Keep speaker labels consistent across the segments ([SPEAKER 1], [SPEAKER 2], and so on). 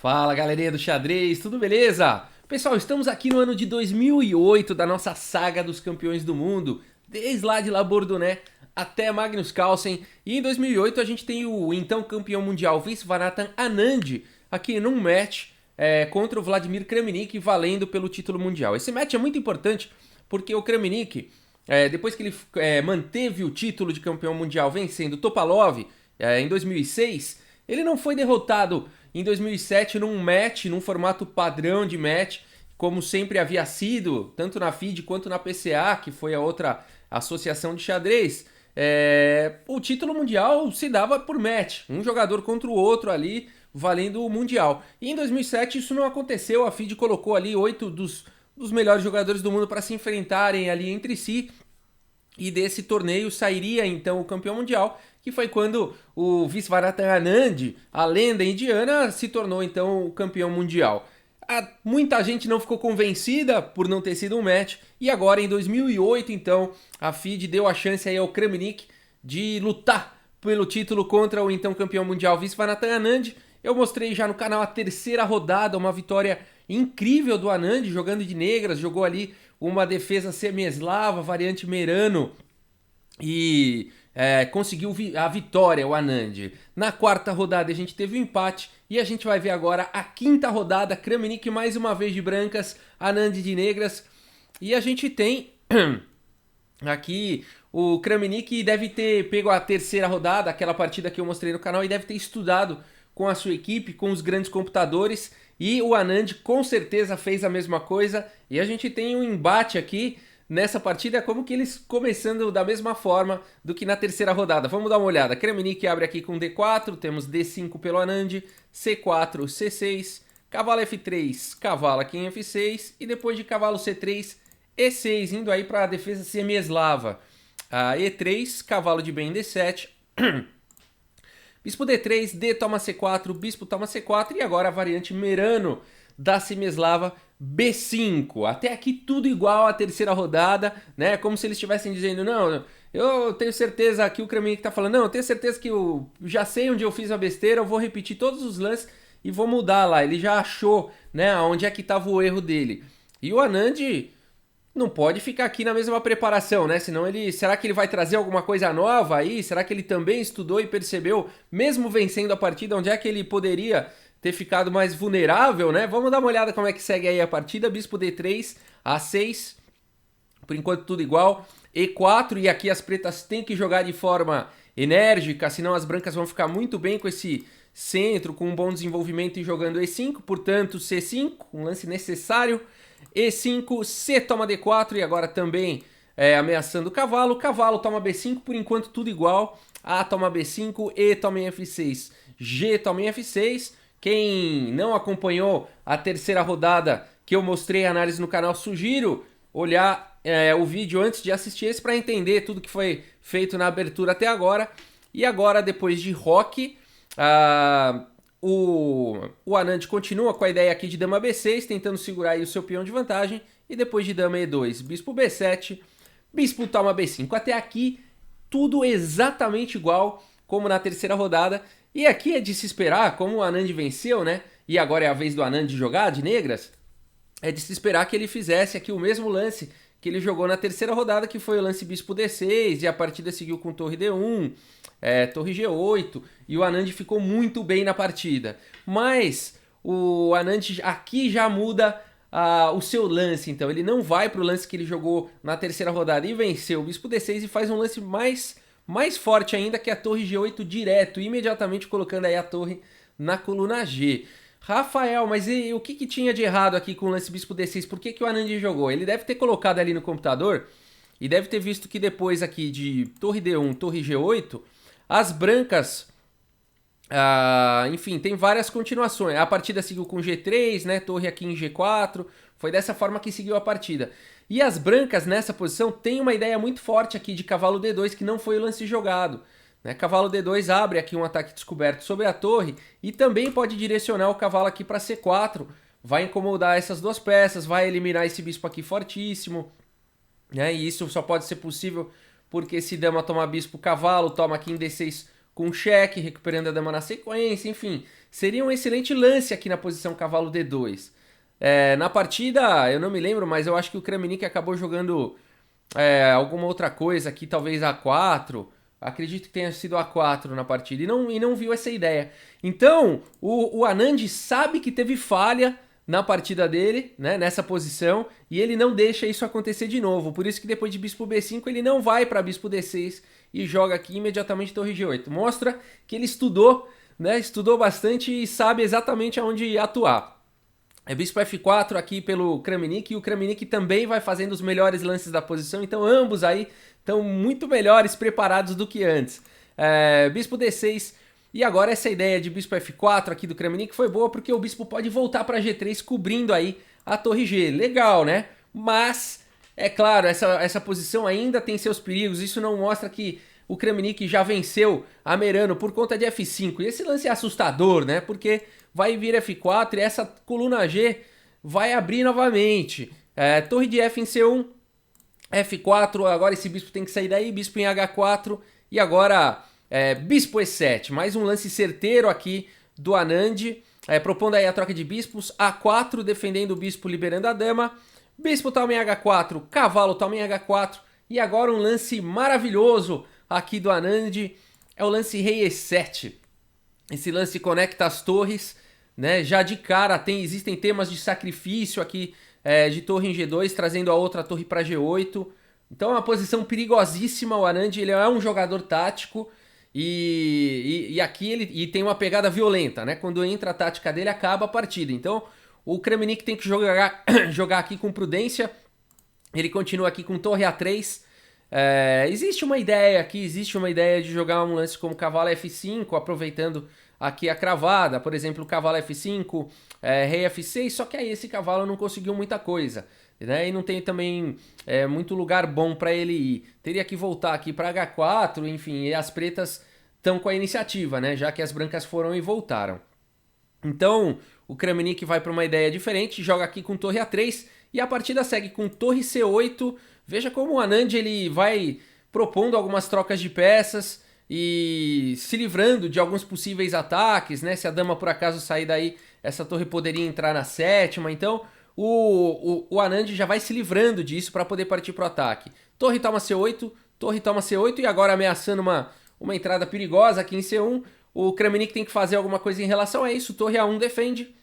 [SPEAKER 1] Fala galerinha do xadrez, tudo beleza? Pessoal, estamos aqui no ano de 2008 da nossa saga dos campeões do mundo, desde lá de La Bourdonnais até Magnus Carlsen, e em 2008 a gente tem o então campeão mundial Viswanathan Anand aqui num match contra o Vladimir Kramnik valendo pelo título mundial. Esse match é muito importante porque o Kramnik, depois que ele manteve o título de campeão mundial vencendo Topalov em 2006, ele não foi derrotado em 2007 num match, num formato padrão de match, como sempre havia sido, tanto na FIDE quanto na PCA, que foi a outra associação de xadrez. O título mundial se dava por match, um jogador contra o outro ali, valendo o mundial. E em 2007 isso não aconteceu, a FIDE colocou ali 8 dos melhores jogadores do mundo para se enfrentarem ali entre si, e desse torneio sairia então o campeão mundial, que foi quando o Viswanathan Anand, a lenda indiana, se tornou então o campeão mundial. Muita gente não ficou convencida por não ter sido um match, e agora em 2008 então a FIDE deu a chance aí ao Kramnik de lutar pelo título contra o então campeão mundial Viswanathan Anand. Eu mostrei já no canal a terceira rodada, uma vitória incrível do Anand, jogando de negras, jogou ali uma defesa semi-eslava, variante Merano, e conseguiu a vitória, o Anand. Na quarta rodada a gente teve um empate, e a gente vai ver agora a quinta rodada, Kramnik mais uma vez de brancas, Anand de negras, e a gente tem aqui o Kramnik deve ter pego a terceira rodada, aquela partida que eu mostrei no canal, e deve ter estudado com a sua equipe, com os grandes computadores, e o Anand com certeza fez a mesma coisa, e a gente tem um embate aqui nessa partida, como que eles começando da mesma forma do que na terceira rodada. Vamos dar uma olhada. Kramnik abre aqui com D4, temos D5 pelo Anand, C4, C6, cavalo F3, cavalo aqui em F6, e depois de cavalo C3, E6, indo aí para a defesa semi-eslava. E3, cavalo de bem D7, bispo D3, D toma C4, bispo toma C4, e agora a variante Merano da semi-eslava B5. Até aqui tudo igual à terceira rodada, né? Como se eles estivessem dizendo, não, eu tenho certeza que o Kramnik tá falando, não, eu tenho certeza que eu já sei onde eu fiz a besteira, eu vou repetir todos os lances e vou mudar lá. Ele já achou, né, onde é que estava o erro dele. E o Anand não pode ficar aqui na mesma preparação, né? Senão será que ele vai trazer alguma coisa nova aí? Será que ele também estudou e percebeu, mesmo vencendo a partida, onde é que ele poderia ter ficado mais vulnerável, né? Vamos dar uma olhada como é que segue aí a partida. Bispo D3, A6, por enquanto tudo igual. E4, e aqui as pretas têm que jogar de forma enérgica, senão as brancas vão ficar muito bem com esse centro, com um bom desenvolvimento e jogando E5, portanto C5, um lance necessário. E5, C toma D4 e agora também ameaçando o cavalo. Cavalo toma B5, por enquanto tudo igual. A toma B5, E toma em F6, G toma em F6. Quem não acompanhou a terceira rodada que eu mostrei a análise no canal, sugiro olhar o vídeo antes de assistir esse para entender tudo que foi feito na abertura até agora. E agora, depois de roque, o Anand continua com a ideia aqui de dama B6, tentando segurar aí o seu peão de vantagem. E depois de dama E2, bispo B7, bispo toma B5. Até aqui, tudo exatamente igual como na terceira rodada. E aqui é de se esperar, como o Anand venceu, né? E agora é a vez do Anand jogar de negras. É de se esperar que ele fizesse aqui o mesmo lance que ele jogou na terceira rodada, que foi o lance bispo D6, e a partida seguiu com torre D1, torre G8, e o Anand ficou muito bem na partida. Mas o Anand aqui já muda o seu lance, então ele não vai para o lance que ele jogou na terceira rodada e venceu o bispo D6 e faz um lance mais forte ainda, que é a torre G8 direto, imediatamente colocando aí a torre na coluna G. Rafael, mas o que tinha de errado aqui com o lance bispo D6? Por que o Anand jogou? Ele deve ter colocado ali no computador e deve ter visto que depois aqui de torre D1, torre G8, as brancas, enfim, tem várias continuações. A partida seguiu com G3, né? Torre aqui em G4, foi dessa forma que seguiu a partida. E as brancas nessa posição tem uma ideia muito forte aqui de cavalo D2, que não foi o lance jogado. Cavalo D2 abre aqui um ataque descoberto sobre a torre e também pode direcionar o cavalo aqui para C4. Vai incomodar essas duas peças, vai eliminar esse bispo aqui fortíssimo. E isso só pode ser possível porque se dama toma bispo, cavalo toma aqui em D6 com cheque, recuperando a dama na sequência, enfim. Seria um excelente lance aqui na posição cavalo D2. Na partida, eu não me lembro, mas eu acho que o Kramnik acabou jogando alguma outra coisa aqui, talvez A4. Acredito que tenha sido A4 na partida e não viu essa ideia. Então, o Anand sabe que teve falha na partida dele, né, nessa posição, e ele não deixa isso acontecer de novo. Por isso que depois de bispo B5 ele não vai para bispo D6 e joga aqui imediatamente torre G8. Mostra que ele estudou, né, estudou bastante e sabe exatamente aonde atuar. Bispo F4 aqui pelo Kramnik, e o Kramnik também vai fazendo os melhores lances da posição, então ambos aí estão muito melhores preparados do que antes. Bispo D6, e agora essa ideia de bispo F4 aqui do Kramnik foi boa, porque o bispo pode voltar para G3 cobrindo aí a torre G. Legal, né? Mas, é claro, essa posição ainda tem seus perigos, isso não mostra que o Kramnik já venceu a Merano por conta de F5. E esse lance é assustador, né? Porque vai vir F4 e essa coluna G vai abrir novamente. Torre de F em C1, F4, agora esse bispo tem que sair daí, bispo em H4 e agora bispo E7. Mais um lance certeiro aqui do Anand, propondo aí a troca de bispos. A4 defendendo o bispo, liberando a dama. Bispo toma em H4, cavalo toma em H4 e agora um lance maravilhoso aqui do Anand, é o lance rei E7. Esse lance conecta as torres, né? Já de cara existem temas de sacrifício aqui de torre em G2, trazendo a outra torre para G8. Então é uma posição perigosíssima. O Anand, ele é um jogador tático e aqui ele tem uma pegada violenta, né? Quando entra a tática dele, acaba a partida. Então o Kramnik tem que jogar aqui com prudência. Ele continua aqui com torre A3. Existe uma ideia de jogar um lance como cavalo F5, aproveitando aqui a cravada, por exemplo, cavalo F5, rei F6, só que aí esse cavalo não conseguiu muita coisa, né? E não tem também muito lugar bom para ele ir. Teria que voltar aqui para H4, enfim, e as pretas estão com a iniciativa, né? Já que as brancas foram e voltaram. Então, o Kramnik vai para uma ideia diferente, joga aqui com torre A3 e a partida segue com torre C8. Veja como o Anand ele vai propondo algumas trocas de peças e se livrando de alguns possíveis ataques, né? Se a dama por acaso sair daí, essa torre poderia entrar na sétima. Então o Anand já vai se livrando disso para poder partir para o ataque. Torre toma C8 e agora ameaçando uma entrada perigosa aqui em C1. O Kramnik tem que fazer alguma coisa em relação a isso. Torre A1 defende.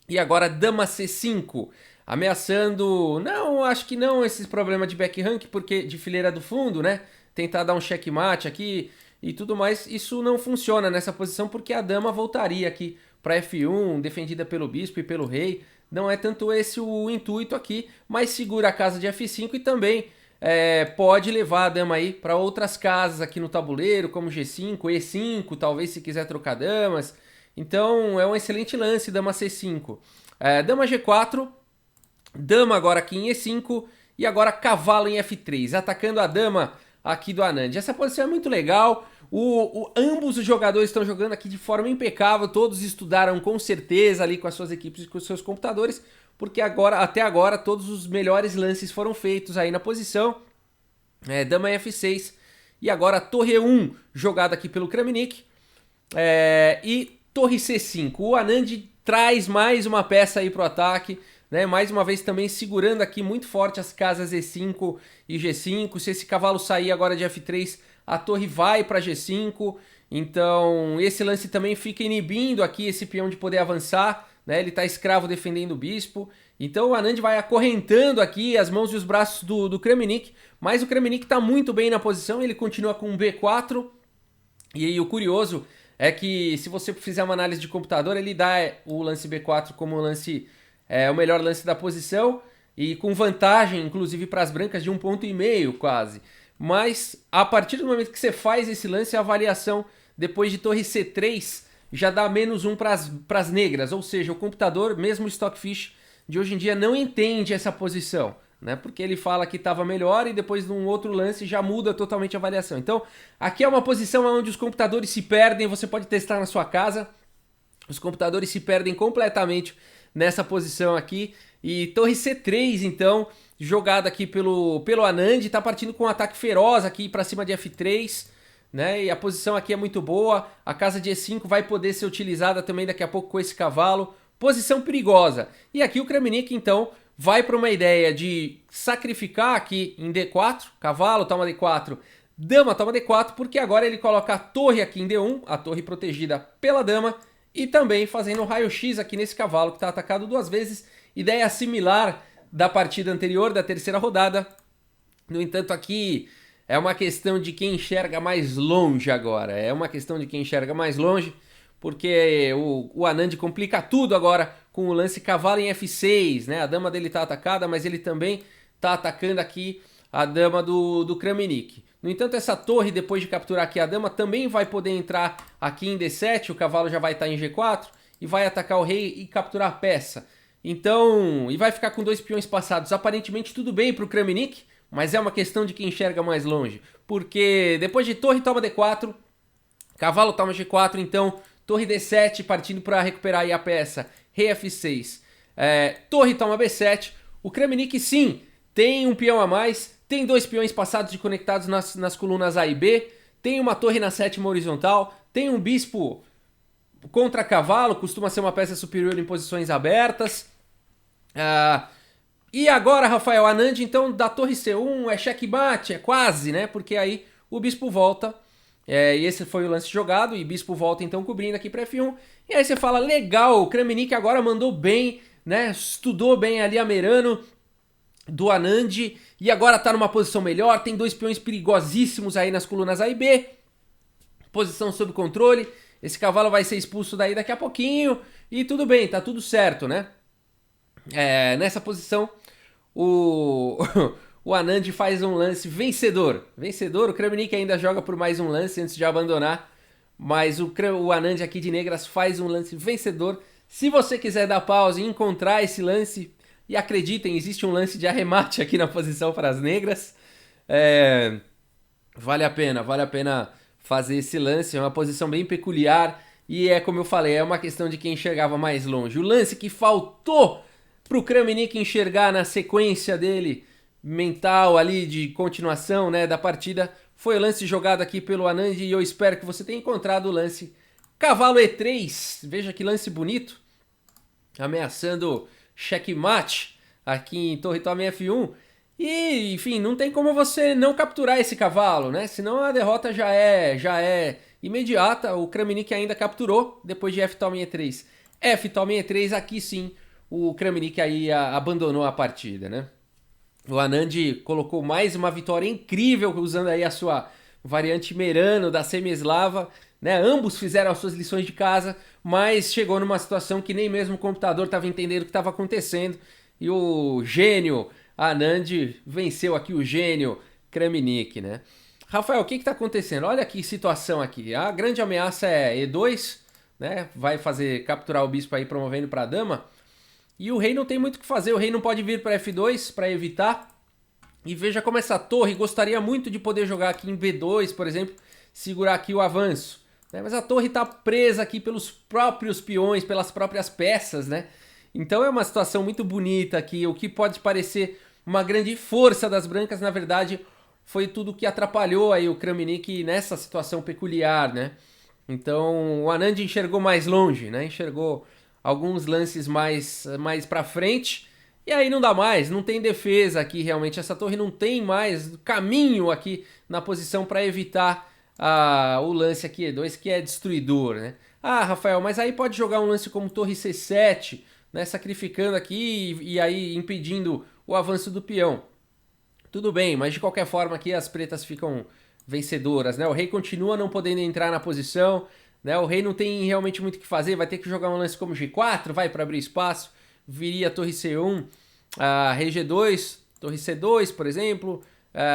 [SPEAKER 1] E agora dama C5. Ameaçando, não, acho que não esse problema de backrank, porque de fileira do fundo, né? Tentar dar um checkmate aqui e tudo mais. Isso não funciona nessa posição porque a dama voltaria aqui para F1, defendida pelo bispo e pelo rei. Não é tanto esse o intuito aqui, mas segura a casa de F5 e também pode levar a dama aí para outras casas aqui no tabuleiro, como G5, E5, talvez se quiser trocar damas. Então é um excelente lance, dama C5. Dama G4, dama agora aqui em E5 e agora cavalo em F3, atacando a dama aqui do Anand. Essa posição é muito legal. Ambos os jogadores estão jogando aqui de forma impecável, todos estudaram com certeza ali com as suas equipes e com os seus computadores, porque até agora todos os melhores lances foram feitos aí na posição. Dama em F6 e agora torre E1 jogada aqui pelo Kramnik e torre C5. O Anand traz mais uma peça aí para o ataque, né? Mais uma vez também segurando aqui muito forte as casas E5 e G5. Se esse cavalo sair agora de F3, a torre vai para G5. Então esse lance também fica inibindo aqui esse peão de poder avançar, né? Ele está escravo defendendo o bispo. Então o Anand vai acorrentando aqui as mãos e os braços do Kramnik. Mas o Kramnik está muito bem na posição, ele continua com B4. E o curioso é que se você fizer uma análise de computador, ele dá o lance B4 como o melhor lance da posição e com vantagem, inclusive para as brancas, de 1,5 ponto quase. Mas a partir do momento que você faz esse lance, a avaliação depois de torre C3 já dá -1 para as negras. Ou seja, o computador, mesmo o Stockfish de hoje em dia, não entende essa posição, né? Porque ele fala que estava melhor e depois de um outro lance já muda totalmente a avaliação. Então, aqui é uma posição onde os computadores se perdem, você pode testar na sua casa. Os computadores se perdem completamente nessa posição aqui. E torre C3, então, jogada aqui pelo Anand, tá partindo com um ataque feroz aqui para cima de F3, né? E a posição aqui é muito boa. A casa de E5 vai poder ser utilizada também daqui a pouco com esse cavalo. Posição perigosa. E aqui o Kramnik, então, vai para uma ideia de sacrificar aqui em D4. Cavalo toma D4, dama toma D4, porque agora ele coloca a torre aqui em D1, a torre protegida pela dama, e também fazendo um raio-x aqui nesse cavalo que está atacado 2 vezes. Ideia similar da partida anterior, da terceira rodada. No entanto, aqui é uma questão de quem enxerga mais longe agora. É uma questão de quem enxerga mais longe, porque o Anand complica tudo agora com o lance cavalo em F6, né? A dama dele está atacada, mas ele também está atacando aqui a dama do Kramnik. No entanto, essa torre, depois de capturar aqui a dama, também vai poder entrar aqui em D7, o cavalo já vai estar em G4 e vai atacar o rei e capturar a peça. Então, e vai ficar com 2 peões passados. Aparentemente tudo bem para o Kramnik, mas é uma questão de quem enxerga mais longe. Porque depois de torre toma D4, cavalo toma G4, então torre D7 partindo para recuperar aí a peça. Rei F6, torre toma B7. O Kramnik sim, tem um peão a mais, tem 2 peões passados e conectados nas colunas A e B, tem uma torre na 7ª horizontal, tem um bispo contra cavalo, costuma ser uma peça superior em posições abertas. E agora, Rafael, Anand, então, da torre C1 é checkmate, é quase, né? Porque aí o bispo volta, e esse foi o lance jogado, e bispo volta então cobrindo aqui para F1. E aí você fala, legal, o Kramnik agora mandou bem, né? Estudou bem ali a Merano do Anand, e agora tá numa posição melhor, tem 2 peões perigosíssimos aí nas colunas A e B, posição sob controle, esse cavalo vai ser expulso daí daqui a pouquinho, e tudo bem, tá tudo certo, né? Nessa posição, o Anand faz um lance vencedor. Vencedor, o Kramnik ainda joga por mais um lance antes de abandonar, mas o Anand aqui de negras faz um lance vencedor. Se você quiser dar pausa e encontrar esse lance, e acreditem, existe um lance de arremate aqui na posição para as negras, vale a pena fazer esse lance, é uma posição bem peculiar, e como eu falei, é uma questão de quem enxergava mais longe. O lance que faltou para o Kramnik enxergar na sequência dele, mental ali de continuação, né, da partida, foi o lance jogado aqui pelo Anand, e eu espero que você tenha encontrado o lance cavalo E3, veja que lance bonito, ameaçando checkmate aqui em torre toma F1, e enfim, não tem como você não capturar esse cavalo, né, senão a derrota já é imediata. O Kramnik ainda capturou depois de F toma E3. F toma E3, aqui sim o Kramnik aí abandonou a partida, né? O Anand colocou mais uma vitória incrível usando aí a sua variante Merano da semi-eslava, né? Ambos fizeram as suas lições de casa, mas chegou numa situação que nem mesmo o computador estava entendendo o que estava acontecendo, e o gênio Anand venceu aqui o gênio Kramnik, né? Rafael, o que está acontecendo? Olha que situação aqui. A grande ameaça é E2, né? Vai capturar o bispo aí promovendo para a dama. E o rei não tem muito o que fazer, o rei não pode vir para F2 para evitar. E veja como essa torre gostaria muito de poder jogar aqui em B2, por exemplo, segurar aqui o avanço, né? Mas a torre está presa aqui pelos próprios peões, pelas próprias peças, né? Então é uma situação muito bonita aqui. O que pode parecer uma grande força das brancas, na verdade, foi tudo que atrapalhou aí o Kramnik nessa situação peculiar, né? Então o Anand enxergou mais longe, né? Enxergou alguns lances mais para frente, e aí não dá mais, não tem defesa aqui realmente, essa torre não tem mais caminho aqui na posição para evitar o lance aqui E2, que é destruidor, né? Ah, Rafael, mas aí pode jogar um lance como torre C7, né, sacrificando aqui e aí impedindo o avanço do peão. Tudo bem, mas de qualquer forma aqui as pretas ficam vencedoras, né? O rei continua não podendo entrar na posição, né? O rei não tem realmente muito o que fazer, vai ter que jogar um lance como G4, vai para abrir espaço, viria torre C1, rei G2, torre C2, por exemplo,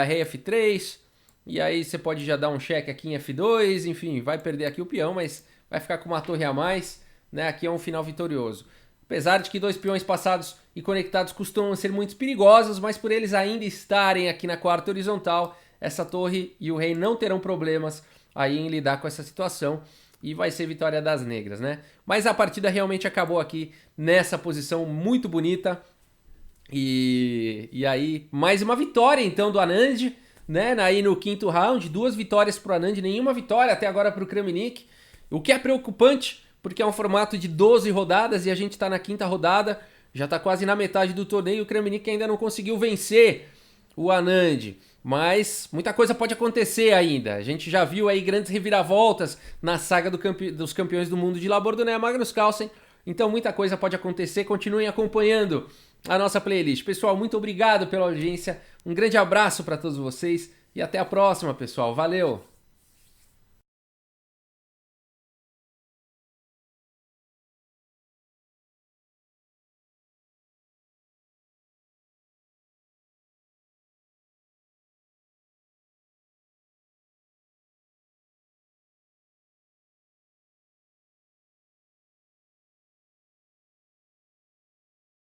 [SPEAKER 1] rei F3, e aí você pode já dar um cheque aqui em F2, enfim, vai perder aqui o peão, mas vai ficar com uma torre a mais, né? Aqui é um final vitorioso. Apesar de que 2 peões passados e conectados costumam ser muito perigosos, mas por eles ainda estarem aqui na 4ª horizontal, essa torre e o rei não terão problemas aí em lidar com essa situação, e vai ser vitória das negras, né? Mas a partida realmente acabou aqui nessa posição muito bonita, e aí mais uma vitória então do Anand, né? Aí no quinto round, 2 vitórias pro Anand, nenhuma vitória até agora pro Kramnik. O que é preocupante, porque é um formato de 12 rodadas e a gente tá na quinta rodada, já tá quase na metade do torneio, o Kramnik ainda não conseguiu vencer o Anand. Mas muita coisa pode acontecer ainda. A gente já viu aí grandes reviravoltas na saga dos campeões do mundo de Labordone, Magnus Carlsen. Então muita coisa pode acontecer. Continuem acompanhando a nossa playlist. Pessoal, muito obrigado pela audiência. Um grande abraço para todos vocês e até a próxima, pessoal. Valeu!